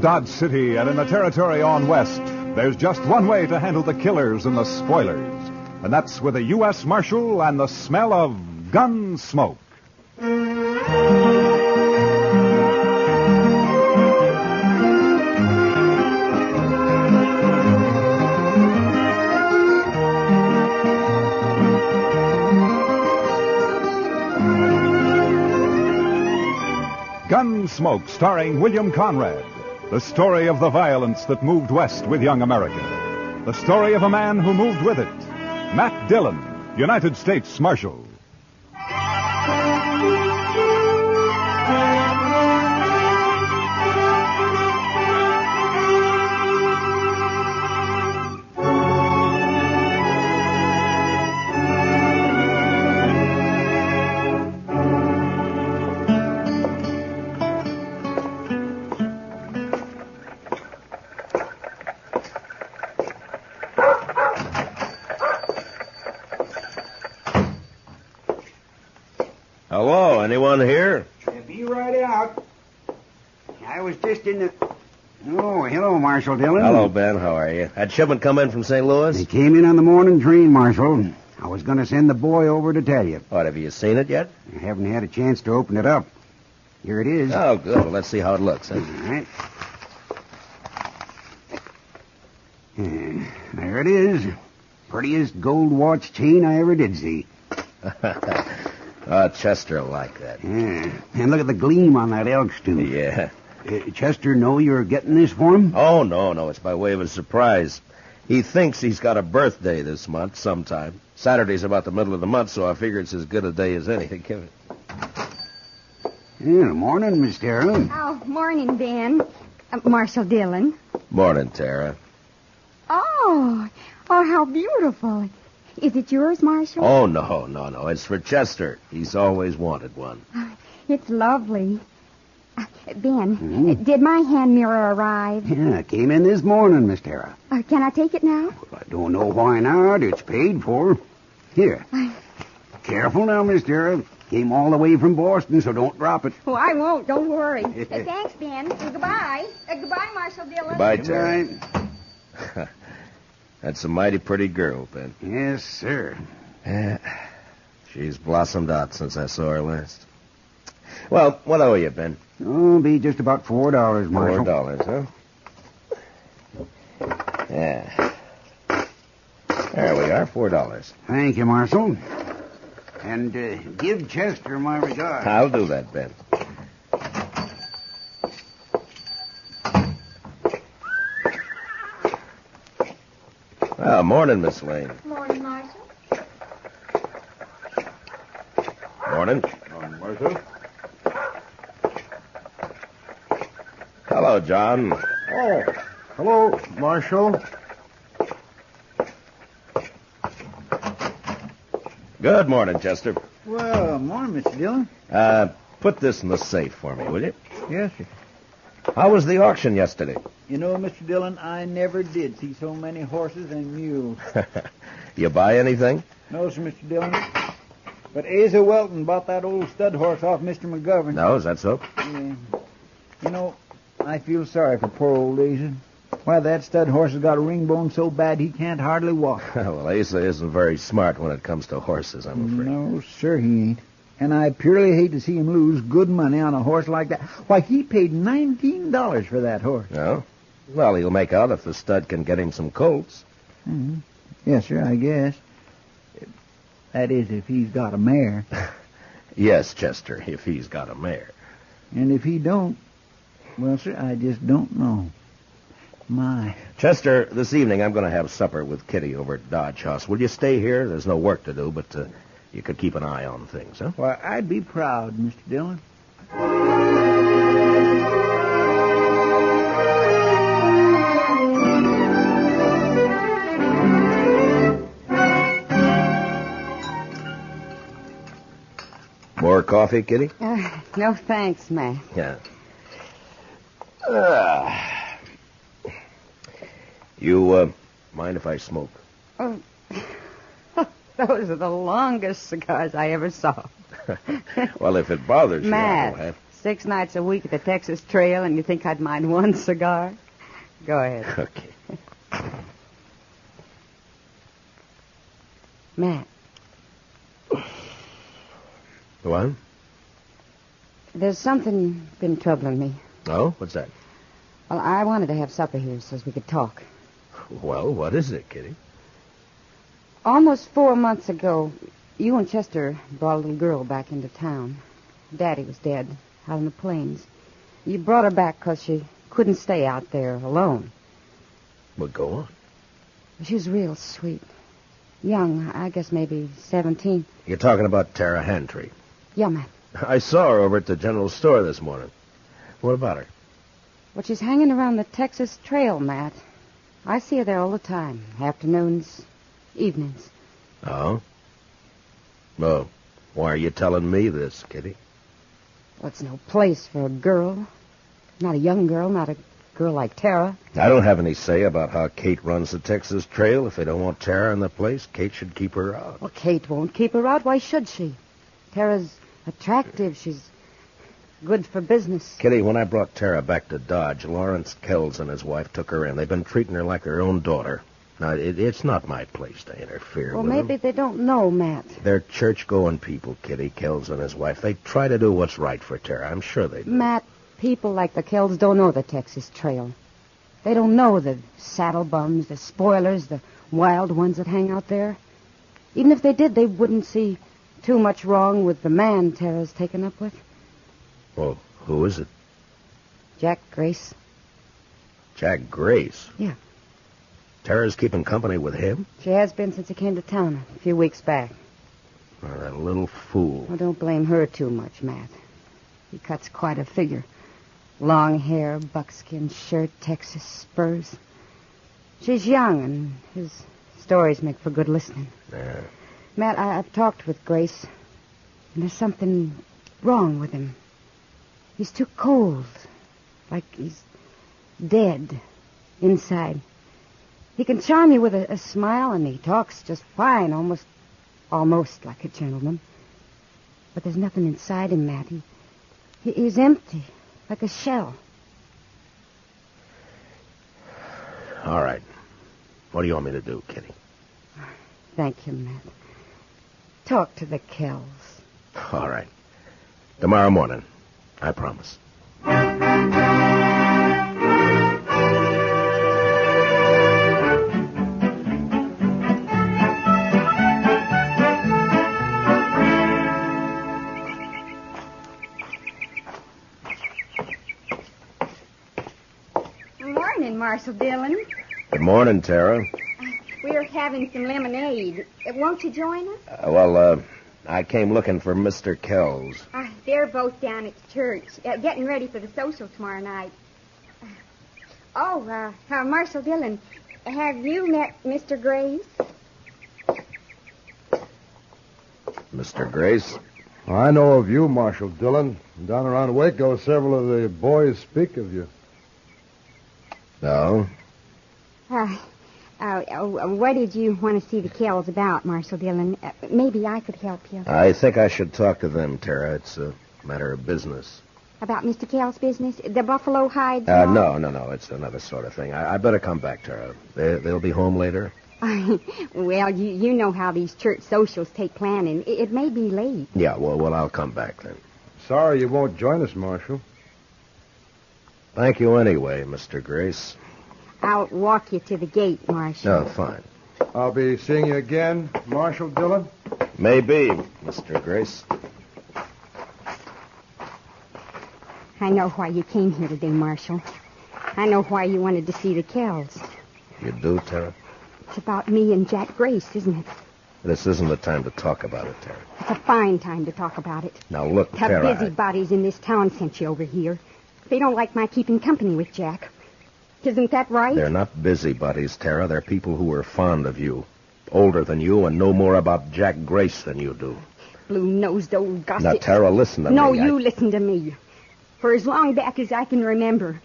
From Dodge City and in the territory on west, there's just one way to handle the killers and the spoilers. And that's with a U.S. Marshal and the smell of Gunsmoke. Gunsmoke, starring William Conrad. The story of the violence that moved west with young America. The story of a man who moved with it. Matt Dillon, United States Marshal. Hello, anyone here? Be right out. I was just in the... Oh, hello, Marshal Dillon. Hello, Ben. How are you? Had shipment come in from St. Louis? They came in on the morning train, Marshal. I was going to send the boy over to tell you. What, have you seen it yet? I haven't had a chance to open it up. Here it is. Oh, good. Well, let's see how it looks. All right. There it is. Prettiest gold watch chain I ever did see. Chester will like that. Yeah. And look at the gleam on that elk's tooth. Yeah. Chester know you're getting this for him? Oh, no. It's by way of a surprise. He thinks he's got a birthday this month sometime. Saturday's about the middle of the month, so I figure it's as good a day as any to give it. Yeah, morning, Miss Tara. Oh, morning, Ben. Marshal Dillon. Morning, Tara. Oh, how beautiful. Is it yours, Marshal? Oh, no. It's for Chester. He's always wanted one. It's lovely. Ben, did my hand mirror arrive? Yeah, it came in this morning, Miss Tara. Can I take it now? Well, I don't know why not. It's paid for. Here. Careful now, Miss Tara. Came all the way from Boston, so don't drop it. Oh, I won't. Don't worry. Thanks, Ben. Goodbye. Goodbye, Marshal Dillon. Goodbye, Tara. That's a mighty pretty girl, Ben. Yes, sir. She's blossomed out since I saw her last. Well, what owe you, Ben? Oh, be just about $4, Marshal. $4, huh? Yeah. There we are, $4. Thank you, Marshal. And give Chester my regards. I'll do that, Ben. Well, morning, Miss Lane. Morning, Marshal. Morning. Morning, Marshal. Hello, John. Oh, hello, Marshal. Good morning, Chester. Well, morning, Mr. Dillon. Put this in the safe for me, will you? Yes, sir. How was the auction yesterday? You know, Mr. Dillon, I never did see so many horses and mules. You buy anything? No, sir, Mr. Dillon. But Asa Welton bought that old stud horse off Mr. McGovern. No, is that so? Yeah. You know, I feel sorry for poor old Asa. Why, that stud horse has got a ring bone so bad he can't hardly walk. Well, Asa isn't very smart when it comes to horses, I'm afraid. No, sir, he ain't. And I purely hate to see him lose good money on a horse like that. Why, he paid $19 for that horse. No? Well, he'll make out if the stud can get him some colts. Mm-hmm. Yes, sir, I guess. That is, if he's got a mare. Yes, Chester, if he's got a mare. And if he don't, well, sir, I just don't know. My. Chester, this evening I'm going to have supper with Kitty over at Dodge House. Will you stay here? There's no work to do, but you could keep an eye on things, huh? Why, I'd be proud, Mr. Dillon. More coffee, Kitty? No thanks, Matt. Yeah. You mind if I smoke? Oh, those are the longest cigars I ever saw. Well, if it bothers you, I Matt, will have... 6 nights a week at the Texas Trail, and you think I'd mind one cigar? Go ahead. Okay. Matt. What? There's something been troubling me. Oh? What's that? Well, I wanted to have supper here so we could talk. Well, what is it, Kitty? Almost 4 months ago, you and Chester brought a little girl back into town. Daddy was dead, out in the plains. You brought her back because she couldn't stay out there alone. Well, go on. She was real sweet. Young, I guess maybe 17. You're talking about Tara Hantry. Yeah, Matt. I saw her over at the general store this morning. What about her? Well, she's hanging around the Texas Trail, Matt. I see her there all the time. Afternoons, evenings. Oh? Well, why are you telling me this, Kitty? Well, it's no place for a girl. Not a young girl, not a girl like Tara. I don't have any say about how Kate runs the Texas Trail. If they don't want Tara in the place, Kate should keep her out. Well, Kate won't keep her out. Why should she? Tara's attractive. She's good for business. Kitty, when I brought Tara back to Dodge, Lawrence Kells and his wife took her in. They've been treating her like her own daughter. Now, it's not my place to interfere Well, with maybe them. they don't know, Matt. They're church-going people, Kitty, Kells and his wife. They try to do what's right for Tara. I'm sure they do. Matt, people like the Kells don't know the Texas Trail. They don't know the saddle bums, the spoilers, the wild ones that hang out there. Even if they did, they wouldn't see too much wrong with the man Tara's taken up with. Well, who is it? Jack Grace. Jack Grace? Yeah. Tara's keeping company with him? She has been since he came to town a few weeks back. Oh, that little fool. Well, don't blame her too much, Matt. He cuts quite a figure. Long hair, buckskin shirt, Texas spurs. She's young, and his stories make for good listening. Yeah. Matt, I've talked with Grace, and there's something wrong with him. He's too cold, like he's dead inside. He can charm you with a smile, and he talks just fine, almost like a gentleman. But there's nothing inside him, Matt. He's empty, like a shell. All right. What do you want me to do, Kitty? Thank you, Matt. Talk to the Kells. All right. Tomorrow morning. I promise. Morning, Marshal Dillon. Good morning, Tara. We're having some lemonade. Won't you join us? I came looking for Mr. Kells. They're both down at church, getting ready for the social tomorrow night. Marshal Dillon, have you met Mr. Grace? Mr. Grace? I know of you, Marshal Dillon. Down around Waco, several of the boys speak of you. No? What did you want to see the Kells about, Marshal Dillon? Maybe I could help you. I think I should talk to them, Tara. It's a matter of business. About Mr. Kells' business? The buffalo hides? No. It's another sort of thing. I better come back, Tara. They'll be home later? Well, you know how these church socials take planning. It may be late. Yeah, well, I'll come back then. Sorry you won't join us, Marshal. Thank you anyway, Mr. Grace. I'll walk you to the gate, Marshal. No, fine. I'll be seeing you again, Marshal Dillon. Maybe, Mr. Grace. I know why you came here today, Marshal. I know why you wanted to see the Kells. You do, Tara? It's about me and Jack Grace, isn't it? This isn't the time to talk about it, Tara. It's a fine time to talk about it. Now, look, The Tara... busybodies in this town sent you over here. They don't like my keeping company with Jack. Isn't that right? They're not busybodies, Tara. They're people who are fond of you. Older than you and know more about Jack Grace than you do. Blue-nosed old gossip. Now, Tara, listen to me. No, you listen to me. For as long back as I can remember,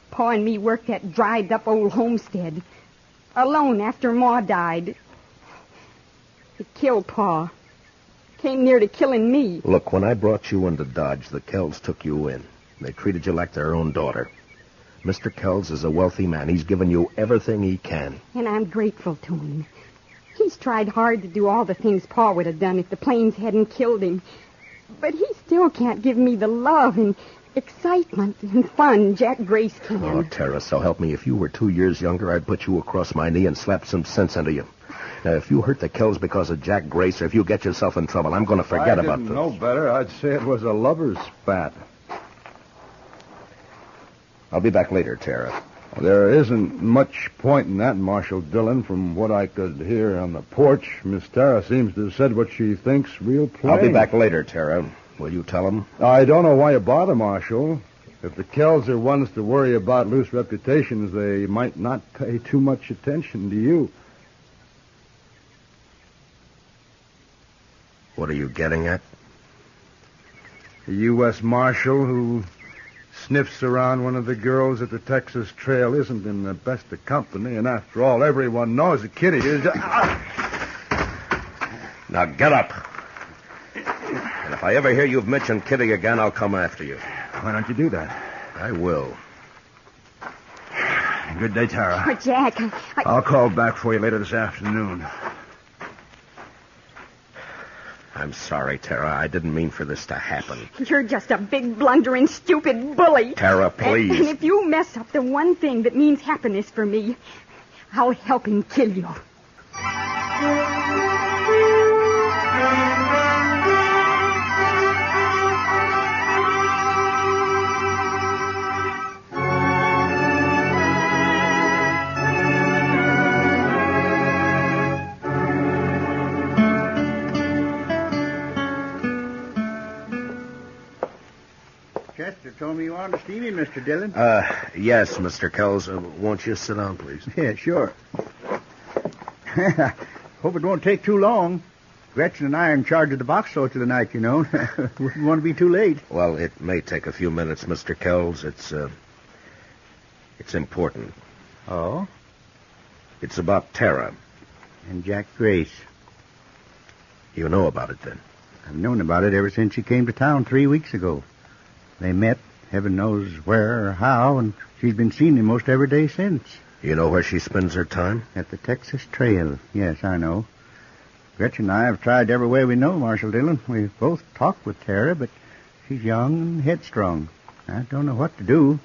Pa and me worked that dried-up old homestead. Alone after Ma died. It killed Pa. came near to killing me. Look, when I brought you into Dodge, the Kells took you in. They treated you like their own daughter. Mr. Kells is a wealthy man. He's given you everything he can. And I'm grateful to him. He's tried hard to do all the things Pa would have done if the planes hadn't killed him. But he still can't give me the love and excitement and fun Jack Grace can. Oh, Tara, so help me. If you were 2 years younger, I'd put you across my knee and slap some sense into you. Now, if you hurt the Kells because of Jack Grace, or if you get yourself in trouble, I'm going to forget about this. If I didn't know better, I'd say it was a lover's spat. I'll be back later, Tara. There isn't much point in that, Marshal Dillon. From what I could hear on the porch, Miss Tara seems to have said what she thinks real plain. I'll be back later, Tara. Will you tell him? I don't know why you bother, Marshal. If the Kells are ones to worry about loose reputations, they might not pay too much attention to you. What are you getting at? A U.S. Marshal who sniffs around one of the girls at the Texas Trail isn't in the best of company, and after all, everyone knows that Kitty is... Now get up. And if I ever hear you've mentioned Kitty again, I'll come after you. Why don't you do that? I will. Good day, Tara. Oh, Jack, I'll call back for you later this afternoon. I'm sorry, Tara. I didn't mean for this to happen. you're just a big, blundering, stupid bully. Tara, please. And if you mess up the one thing that means happiness for me, I'll help him kill you. Chester told me you wanted to see me, Mr. Dillon. Yes, Mr. Kells. Won't you sit down, please? Yeah, sure. Hope it won't take too long. Gretchen and I are in charge of the box store tonight, you know. Wouldn't want to be too late. Well, it may take a few minutes, Mr. Kells. It's important. Oh? It's about Tara. And Jack Grace. You know about it, then? I've known about it ever since she came to town 3 weeks ago. They met, heaven knows where or how, and she's been seeing him most every day since. You know where she spends her time? At the Texas Trail. Yes, I know. Gretchen and I have tried every way we know, Marshal Dillon. We've both talked with Tara, but she's young and headstrong. I don't know what to do.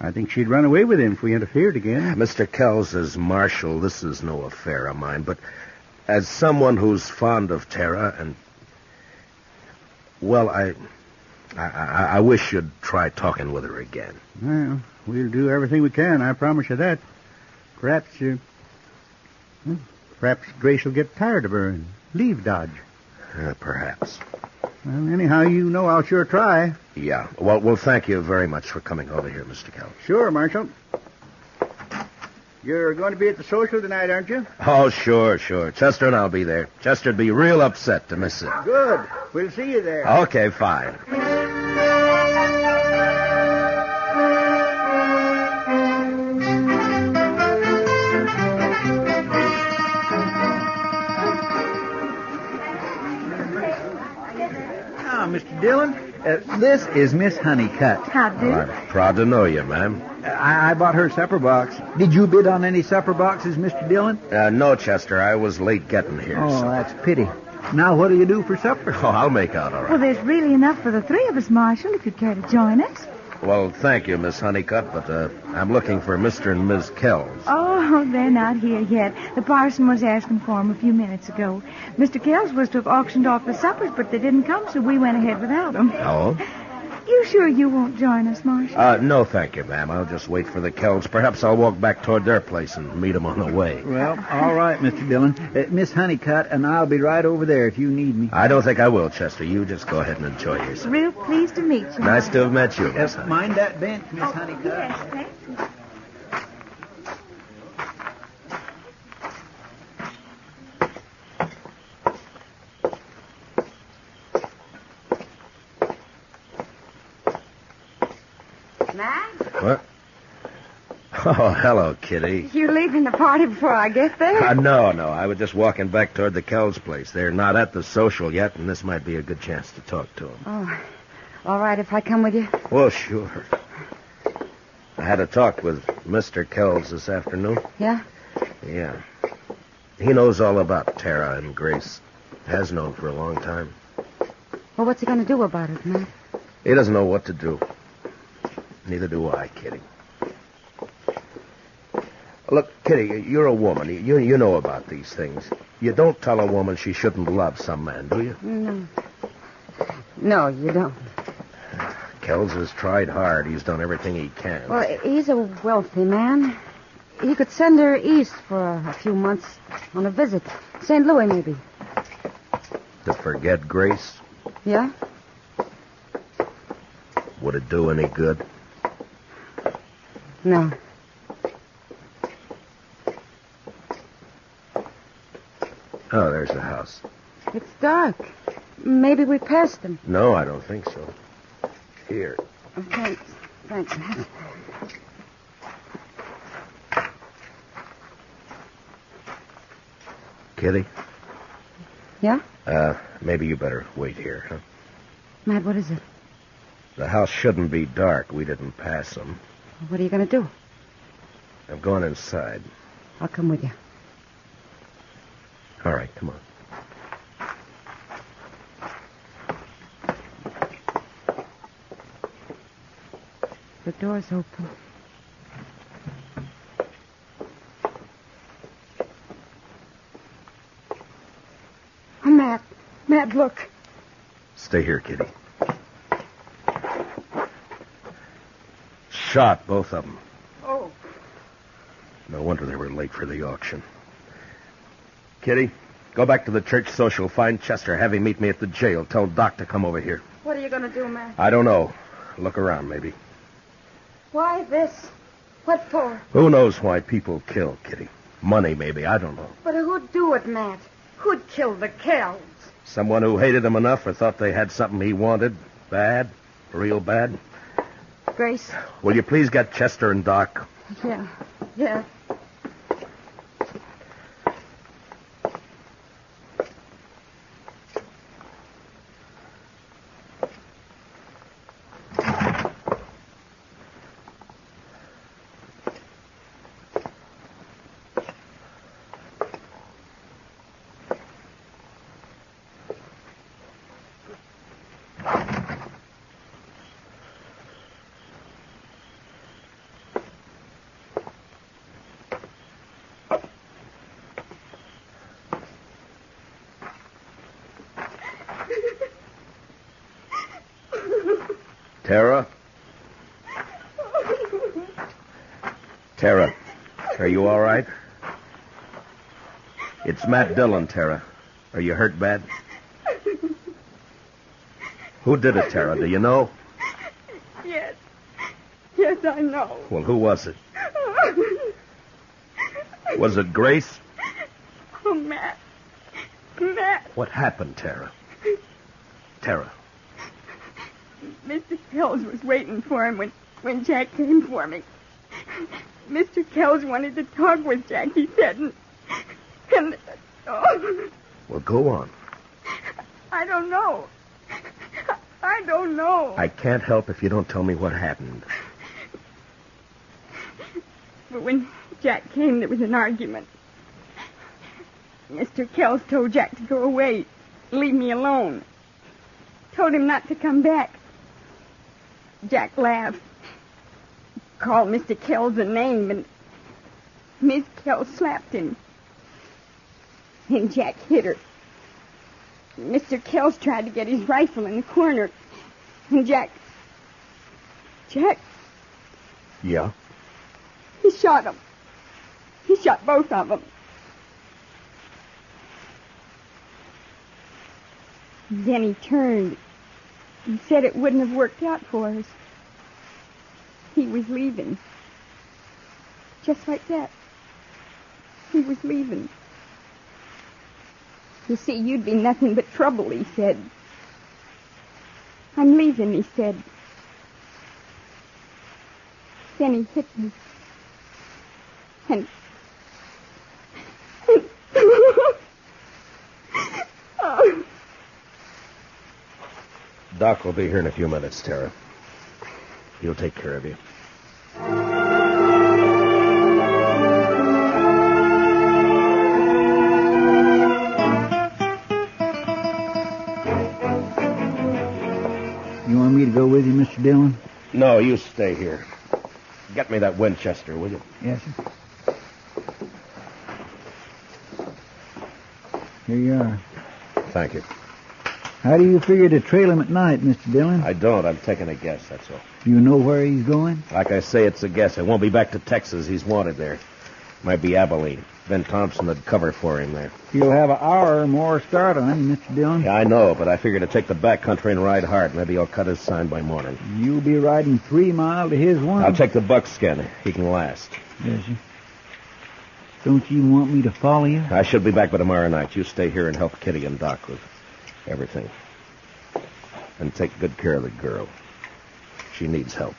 I think she'd run away with him if we interfered again. Mr. Kells, as Marshal, this is no affair of mine, but as someone who's fond of Tara and... Well, I wish you'd try talking with her again. Well, we'll do everything we can, I promise you that. Perhaps Grace will get tired of her and leave Dodge. Perhaps. Well, anyhow, you know I'll sure try. Yeah. Well, thank you very much for coming over here, Mr. Kells. Sure, Marshal. You're going to be at the social tonight, aren't you? Oh, sure. Chester and I'll be there. Chester'd be real upset to miss it. Good. We'll see you there. Okay, fine. Mr. Dillon, this is Miss Honeycutt. How do? Well, I'm proud to know you, ma'am. I bought her supper box. Did you bid on any supper boxes, Mr. Dillon? No, Chester. I was late getting here. Oh, so... that's a pity. Now, what do you do for supper? Oh, I'll make out all right. Well, there's really enough for the three of us, Marshal, if you'd care to join us. Well, thank you, Miss Honeycutt, but I'm looking for Mr. and Ms. Kells. Oh, they're not here yet. The parson was asking for them a few minutes ago. Mr. Kells was to have auctioned off the suppers, but they didn't come, so we went ahead without them. Oh? You sure you won't join us, Marshal? No, thank you, ma'am. I'll just wait for the Kells. Perhaps I'll walk back toward their place and meet them on the way. Well, all right, Mr. Dillon. Miss Honeycutt, and I'll be right over there if you need me. I don't think I will, Chester. You just go ahead and enjoy yourself. Real pleased to meet you. Nice to have met you, Miss Honeycutt. Mind that bench, Miss Honeycutt. Yes, thank you. Matt? What? Oh, hello, Kitty. You leaving the party before I get there? No. I was just walking back toward the Kells place. They're not at the social yet, and this might be a good chance to talk to them. Oh, all right if I come with you? Well, sure. I had a talk with Mr. Kells this afternoon. Yeah? Yeah. He knows all about Tara and Grace. Has known for a long time. Well, what's he going to do about it, Matt? He doesn't know what to do. Neither do I, Kitty. Look, Kitty, you're a woman. You know about these things. You don't tell a woman she shouldn't love some man, do you? No. No, you don't. Kells has tried hard. He's done everything he can. Well, he's a wealthy man. He could send her east for a few months on a visit. St. Louis, maybe. To forget Grace? Yeah? Would it do any good? No. Oh, there's the house. It's dark. Maybe we passed him. No, I don't think so. Here. Oh, thanks. Thanks, Matt. Kitty? Yeah? Maybe you better wait here, huh? Matt, what is it? The house shouldn't be dark. We didn't pass them. What are you going to do? I'm going inside. I'll come with you. All right, come on. The door's open. Oh, Matt. Matt, look. Stay here, Kitty. Shot, both of them. Oh. No wonder they were late for the auction. Kitty, go back to the church social. Find Chester. Have him meet me at the jail. Tell Doc to come over here. What are you going to do, Matt? I don't know. Look around, maybe. Why this? What for? Who knows why people kill, Kitty? Money, maybe. I don't know. But who'd do it, Matt? Who'd kill the Kells? Someone who hated him enough or thought they had something he wanted. Bad. Real bad. Grace? Will you please get Chester and Doc? Yeah. Yeah. Tara? Tara, are you all right? It's Matt Dillon, Tara. Are you hurt bad? Who did it, Tara? Do you know? Yes. Yes, I know. Well, who was it? Was it Grace? Oh, Matt. Matt. What happened, Tara? Tara. Mr. Kells was waiting for him when Jack came for me. Mr. Kells wanted to talk with Jack, he said, and Well, go on. I don't know. I don't know. I can't help if you don't tell me what happened. But when Jack came, there was an argument. Mr. Kells told Jack to go away, leave me alone. Told him not to come back. Jack laughed, called Mr. Kells a name, and Miss Kells slapped him. And Jack hit her. Mr. Kells tried to get his rifle in the corner, and Jack... Yeah? He shot him. He shot both of them. Then he turned and said it wouldn't have worked out for us. He was leaving. Just like that. He was leaving. You see, you'd be nothing but trouble, he said. I'm leaving, he said. Then he hit me. And... Doc will be here in a few minutes, Tara. He'll take care of you. You want me to go with you, Mr. Dillon? No, you stay here. Get me that Winchester, will you? Yes, sir. Here you are. Thank you. How do you figure to trail him at night, Mr. Dillon? I don't. I'm taking a guess, that's all. Do you know where he's going? Like I say, it's a guess. I won't be back to Texas. He's wanted there. Might be Abilene. Ben Thompson would cover for him there. He'll have an hour or more start on him, Mr. Dillon. Yeah, I know, but I figure to take the back country and ride hard. Maybe he'll cut his sign by morning. You'll be riding 3 miles to his 1. I'll take the buckskin. He can last. Yes, sir. Don't you want me to follow you? I should be back by tomorrow night. You stay here and help Kitty and Doc with everything. And take good care of the girl. She needs help.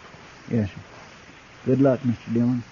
Yes, sir. Good luck, Mr. Dillon.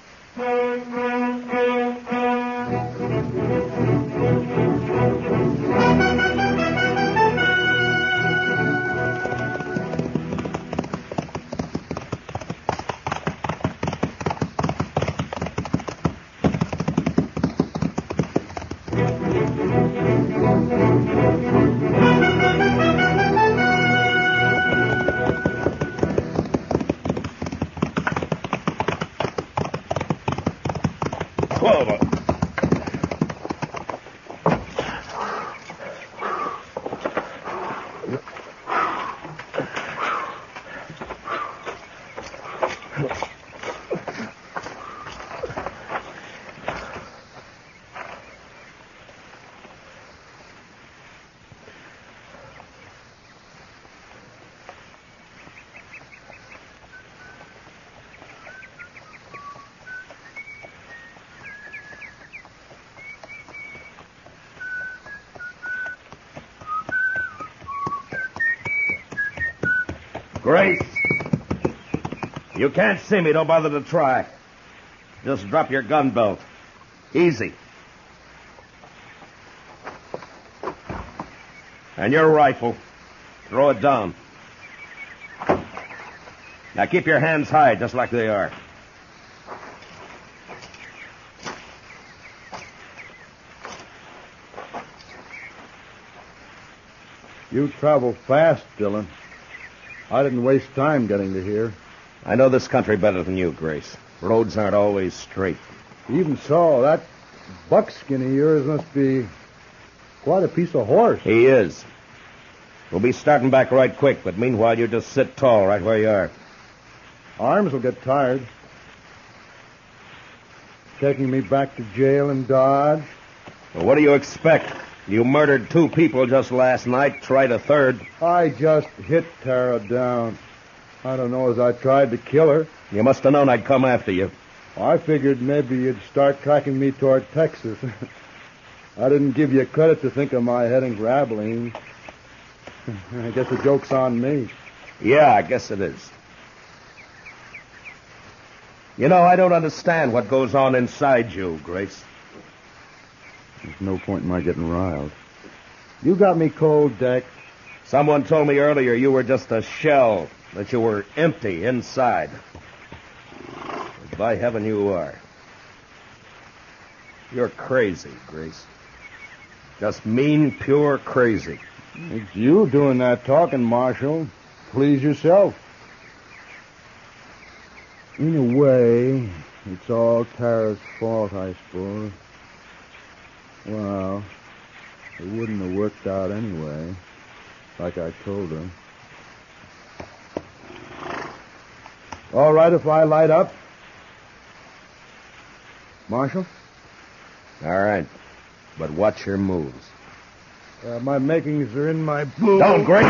Grace! You can't see me. Don't bother to try. Just drop your gun belt. Easy. And your rifle. Throw it down. Now keep your hands high, just like they are. You travel fast, Dillon. I didn't waste time getting to here. I know this country better than you, Grace. Roads aren't always straight. Even so, that buckskin of yours must be quite a piece of horse. He is. We'll be starting back right quick, but meanwhile you just sit tall right where you are. Arms will get tired. Taking me back to jail in Dodge. Well, what do you expect? You murdered 2 people just last night, tried a 3rd. I just hit Tara down. I don't know as I tried to kill her. You must have known I'd come after you. I figured maybe you'd start tracking me toward Texas. I didn't give you credit to think of my heading for Abilene. I guess the joke's on me. Yeah, I guess it is. You know, I don't understand what goes on inside you, Grace. There's no point in my getting riled. You got me cold, Deck. Someone told me earlier you were just a shell, that you were empty inside. But by heaven, you are. You're crazy, Grace. Just mean, pure crazy. It's you doing that talking, Marshal. Please yourself. In a way, it's all Tara's fault, I suppose. Well, it wouldn't have worked out anyway, like I told her. All right if I light up? Marshal? All right. But watch your moves. My makings are in my boot. Don't, Grace!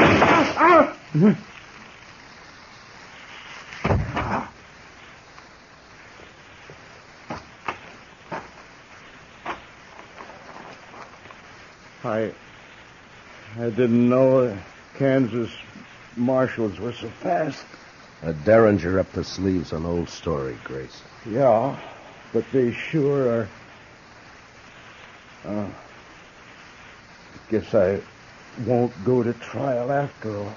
I didn't know Kansas marshals were so fast. A derringer up the sleeves, an old story, Grace. Yeah, but they sure are. Guess I won't go to trial after all.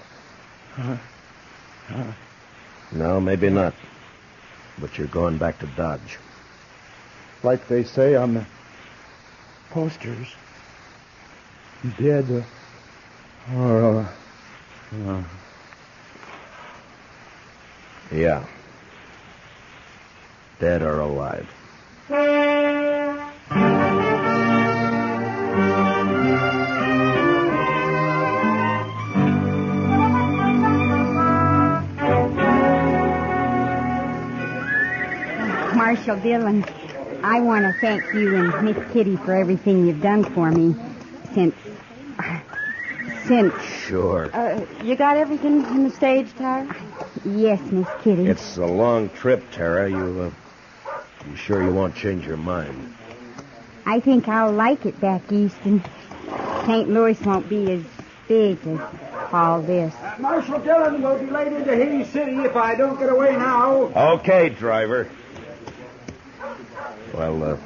No, maybe not. But you're going back to Dodge. Like they say on the posters. Dead or... Yeah. Dead or alive. Marshal Dillon, I want to thank you and Miss Kitty for everything you've done for me since... Sure. You got everything in the stage, Tara? Yes, Miss Kitty. It's a long trip, Tara. You sure you won't change your mind? I think I'll like it back east, and St. Louis won't be as big as all this. Marshal Dillon will be late into Haines City if I don't get away now. Okay, driver. Well,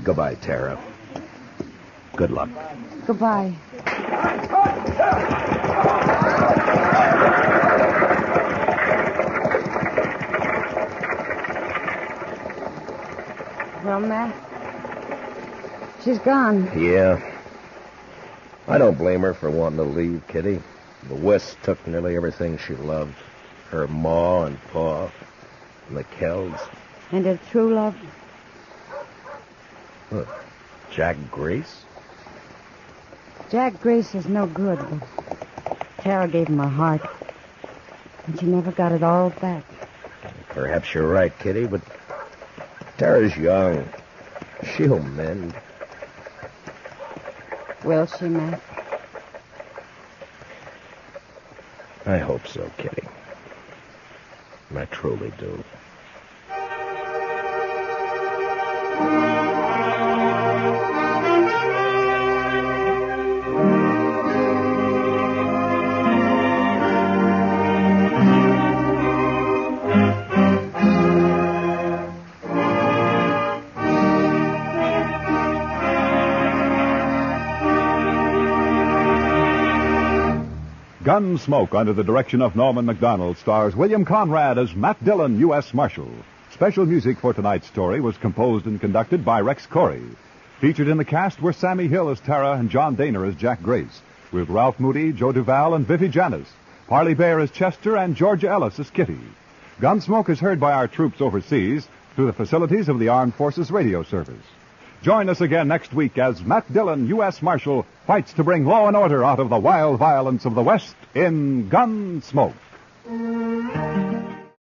goodbye, Tara. Good luck. Goodbye. Well, Matt, she's gone. Yeah. I don't blame her for wanting to leave, Kitty. The West took nearly everything she loved. Her ma and pa, and the Kells. And her true love? What, Jack Grace? Jack Grace is no good, but Tara gave him her heart. And she never got it all back. Perhaps you're right, Kitty, but Tara's young. She'll mend. Will she, Matt? I hope so, Kitty. I truly do. Gunsmoke, under the direction of Norman Macdonald, stars William Conrad as Matt Dillon, U.S. Marshal. Special music for tonight's story was composed and conducted by Rex Corey. Featured in the cast were Sammy Hill as Tara and John Daner as Jack Grace, with Ralph Moody, Joe Duval, and Vivi Janis, Parley Bear as Chester, and Georgia Ellis as Kitty. Gunsmoke is heard by our troops overseas through the facilities of the Armed Forces Radio Service. Join us again next week as Matt Dillon, U.S. Marshal, fights to bring law and order out of the wild violence of the West in Gunsmoke.